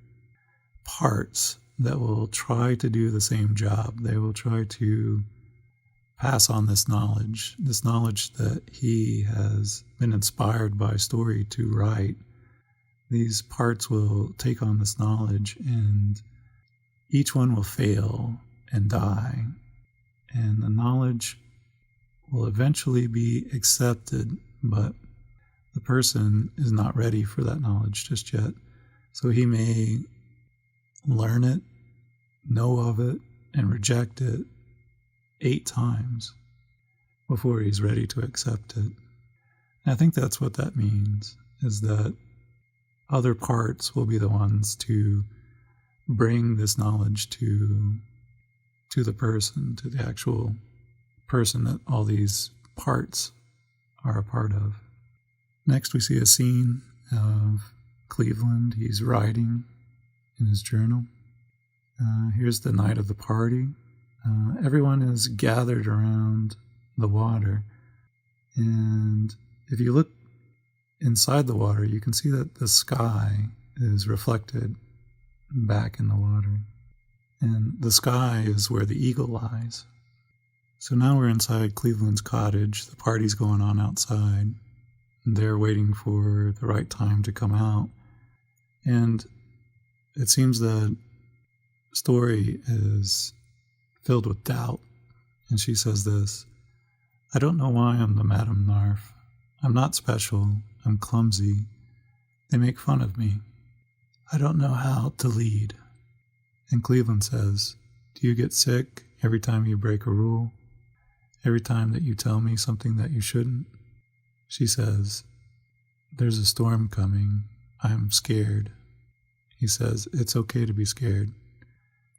parts that will try to do the same job. They will try to pass on this knowledge that he has been inspired by Story to write. These parts will take on this knowledge, and each one will fail and die. And the knowledge will eventually be accepted, but the person is not ready for that knowledge just yet. So he may learn it, know of it, and reject it 8 times before he's ready to accept it. And I think that's what that means, is that other parts will be the ones to bring this knowledge to the person, to the actual person that all these parts are a part of. Next, we see a scene of Cleveland. He's writing in his journal. Here's the night of the party. Everyone is gathered around the water, and if you look inside the water, you can see that the sky is reflected back in the water, and the sky is where the eagle lies. So now we're inside Cleveland's cottage. The party's going on outside. They're waiting for the right time to come out. And it seems that Story is filled with doubt. And she says this, "I don't know why I'm the Madame Narf. I'm not special. I'm clumsy. They make fun of me. I don't know how to lead." And Cleveland says, "Do you get sick every time you break a rule? Every time that you tell me something that you shouldn't?" She says, "There's a storm coming. I'm scared." He says, "It's okay to be scared."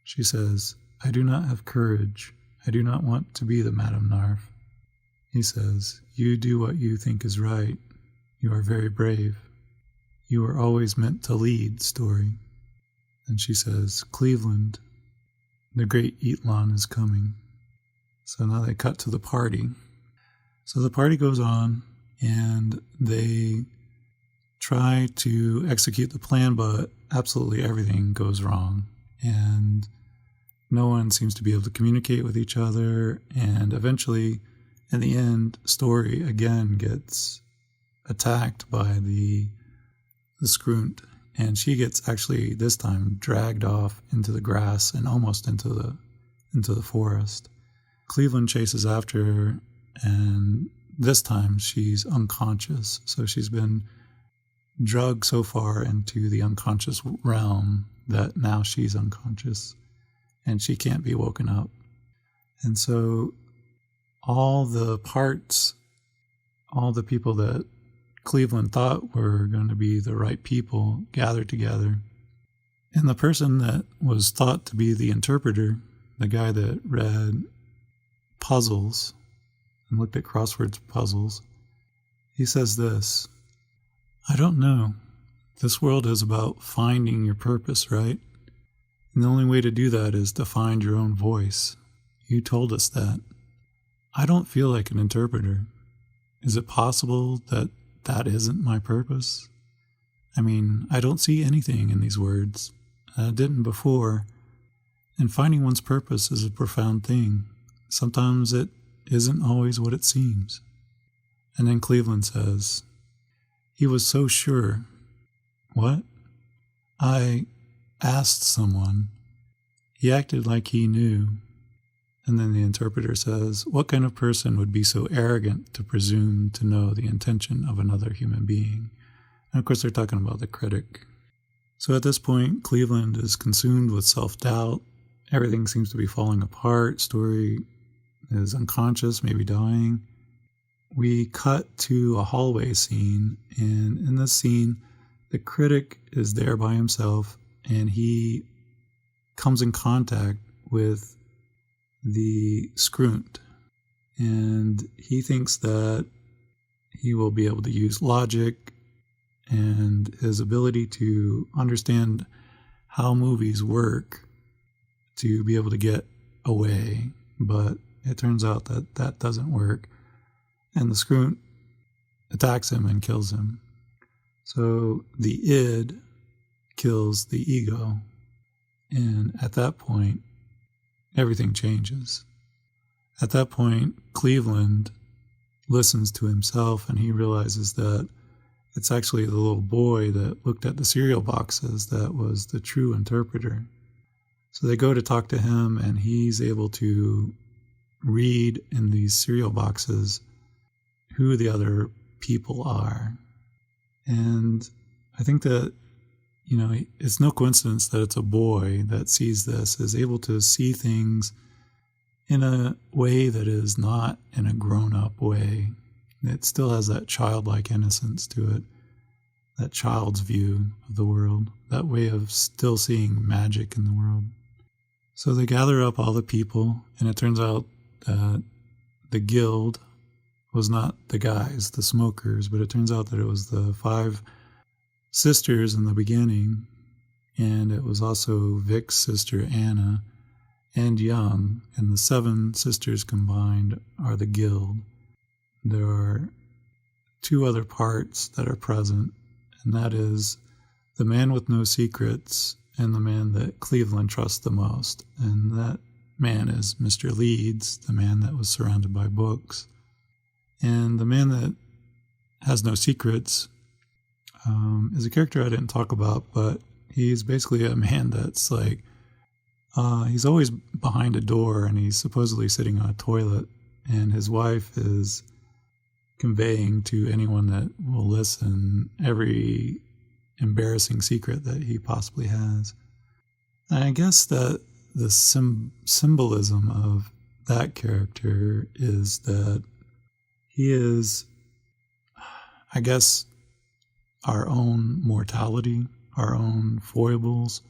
She says, "I do not have courage. I do not want to be the Madame Narf." He says, "You do what you think is right. You are very brave. You were always meant to lead, Story." And she says, "Cleveland, the great Eatlon is coming." So now they cut to the party. So the party goes on, and they try to execute the plan, but absolutely everything goes wrong. And no one seems to be able to communicate with each other. And eventually, in the end, Story again gets attacked by the scrunt. And she gets actually, this time, dragged off into the grass and almost into the forest. Cleveland chases after her, and this time she's unconscious. So she's been drugged so far into the unconscious realm that now she's unconscious and she can't be woken up. And so all the parts, all the people that Cleveland thought were going to be the right people gathered together. And the person that was thought to be the interpreter, the guy that read puzzles and looked at crosswords puzzles, he says this, "I don't know. This world is about finding your purpose, right? And the only way to do that is to find your own voice. You told us that. I don't feel like an interpreter. Is it possible that that isn't my purpose? I mean, I don't see anything in these words. I didn't before. And finding one's purpose is a profound thing. Sometimes it isn't always what it seems." And then Cleveland says, "He was so sure." What? "I asked someone. He acted like he knew." And then the interpreter says, "What kind of person would be so arrogant to presume to know the intention of another human being?" And of course, they're talking about the critic. So at this point, Cleveland is consumed with self-doubt. Everything seems to be falling apart. Story is unconscious, maybe dying. We cut to a hallway scene, and in this scene, the critic is there by himself, and he comes in contact with the scrunt, and he thinks that he will be able to use logic and his ability to understand how movies work to be able to get away, but it turns out that that doesn't work, and the scrunt attacks him and kills him. So the id kills the ego, and at that point, everything changes. At that point, Cleveland listens to himself, and he realizes that it's actually the little boy that looked at the cereal boxes that was the true interpreter. So they go to talk to him, and he's able to read in these cereal boxes who the other people are. And I think that, it's no coincidence that it's a boy that sees this, is able to see things in a way that is not in a grown-up way. It still has that childlike innocence to it, that child's view of the world, that way of still seeing magic in the world. So they gather up all the people, and it turns out that the guild was not the guys, the smokers, but it turns out that it was the 5 sisters in the beginning, and it was also Vic's sister Anna and Young, and the 7 sisters combined are the guild. There are 2 other parts that are present, and that is the man with no secrets and the man that Cleveland trusts the most. And that man is Mr. Leeds, the man that was surrounded by books. And the man that has no secrets is a character I didn't talk about, but he's basically a man that's like, he's always behind a door and he's supposedly sitting on a toilet, and his wife is conveying to anyone that will listen every embarrassing secret that he possibly has. And I guess that the symbolism of that character is that he is, I guess, our own mortality, our own foibles,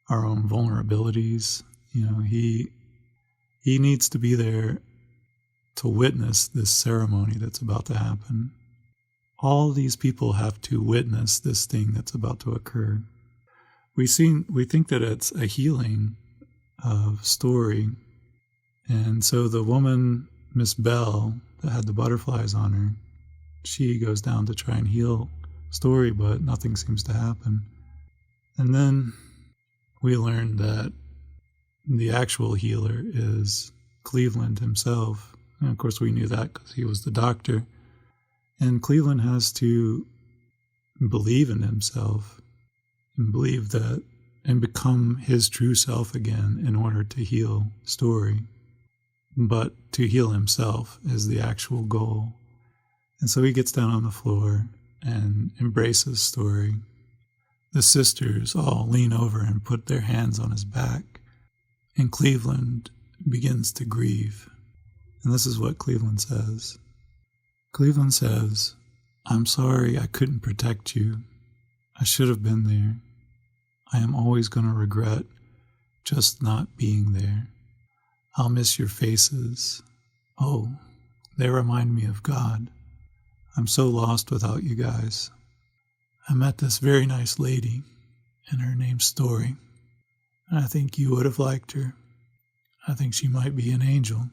our own vulnerabilities. You know, he needs to be there to witness this ceremony that's about to happen. All these people have to witness this thing that's about to occur. We think that it's a healing of story. And so the woman, Miss Bell, that had the butterflies on her, she goes down to try and heal story, but nothing seems to happen. And then we learn that the actual healer is Cleveland himself. And of course we knew that because he was the doctor. And Cleveland has to believe in himself and believe that and become his true self again in order to heal story. But to heal himself is the actual goal. And so he gets down on the floor and embraces story. The sisters all lean over and put their hands on his back, and Cleveland begins to grieve. And this is what Cleveland says. Cleveland says, "I'm sorry I couldn't protect you. I should have been there. I am always going to regret just not being there. I'll miss your faces. Oh, they remind me of God. I'm so lost without you guys. I met this very nice lady, and her name's Story. I think you would have liked her. I think she might be an angel,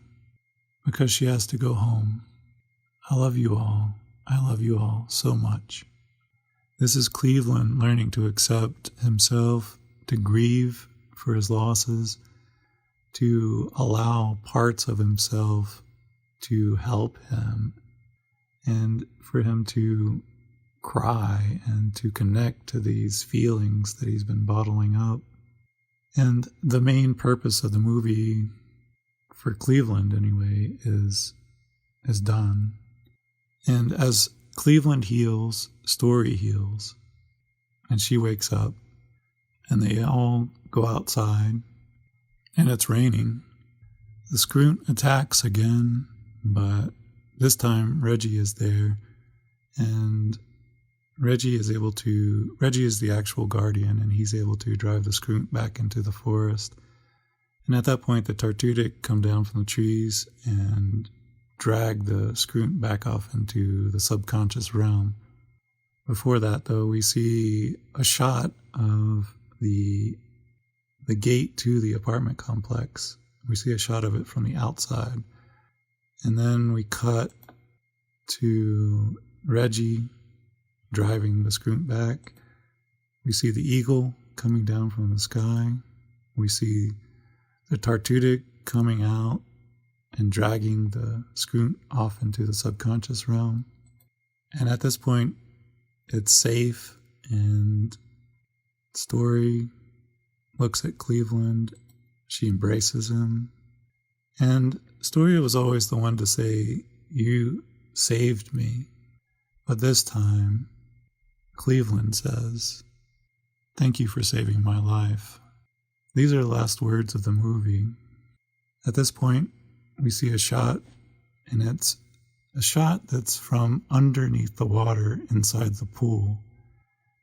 because she has to go home. I love you all. I love you all so much." This is Cleveland learning to accept himself, to grieve for his losses, to allow parts of himself to help him, and for him to cry and to connect to these feelings that he's been bottling up. And the main purpose of the movie, for Cleveland anyway, is done. And as Cleveland heals, Story heals, and she wakes up, and they all go outside, and it's raining. The Scroot attacks again, but this time Reggie is there, and Reggie is the actual guardian, and he's able to drive the Scroot back into the forest. And at that point, the Tartutic come down from the trees and drag the Scroot back off into the subconscious realm. Before that, though, we see a shot of the gate to the apartment complex. We see a shot of it from the outside. And then we cut to Reggie driving the Scroot back. We see the eagle coming down from the sky. We see the Tartutic coming out and dragging the Scroot off into the subconscious realm. And at this point, it's safe, and Story looks at Cleveland. She embraces him. And Story was always the one to say, "You saved me." But this time, Cleveland says, "Thank you for saving my life." These are the last words of the movie. At this point, we see a shot, and it's a shot that's from underneath the water inside the pool.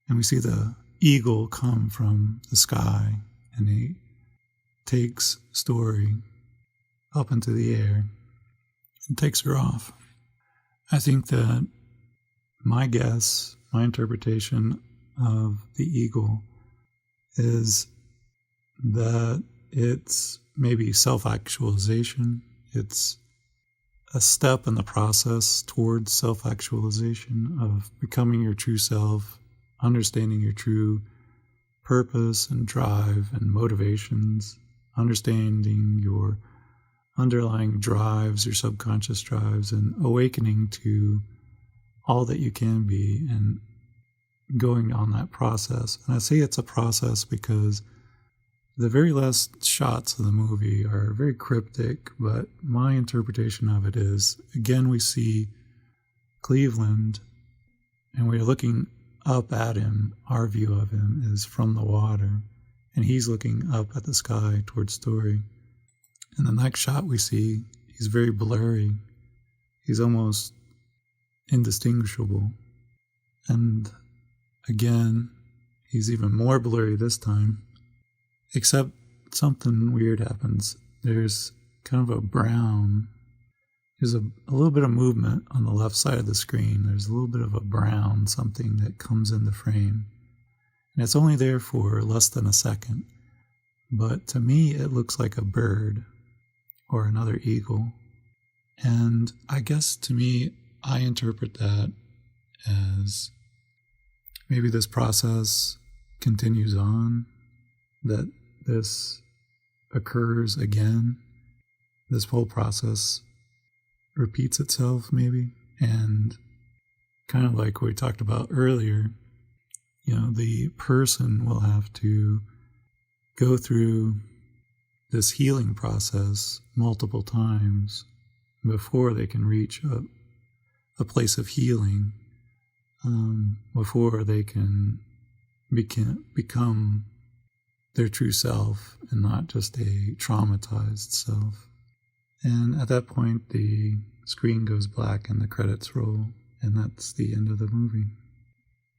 And we see the eagle come from the sky, and he takes Story up into the air and takes her off. I think that my interpretation of the eagle is that it's maybe self-actualization. It's a step in the process towards self-actualization of becoming your true self, understanding your true purpose and drive and motivations, understanding your underlying drives, your subconscious drives, and awakening to all that you can be and going on that process. And I say it's a process because the very last shots of the movie are very cryptic, but my interpretation of it is, again, we see Cleveland and we're looking up at him. Our view of him is from the water, and he's looking up at the sky towards Story. And the next shot we see, he's very blurry. He's almost indistinguishable. And again, he's even more blurry this time. Except something weird happens. There's kind of a brown. There's a little bit of movement on the left side of the screen. There's a little bit of a brown something that comes in the frame. And it's only there for less than a second. But to me, it looks like a bird or another eagle. And I guess to me, I interpret that as maybe this process continues on, that this occurs again. This whole process repeats itself maybe. And kind of like we talked about earlier, the person will have to go through this healing process multiple times before they can reach a place of healing, before they can become their true self and not just a traumatized self. And at that point, the screen goes black and the credits roll, and that's the end of the movie.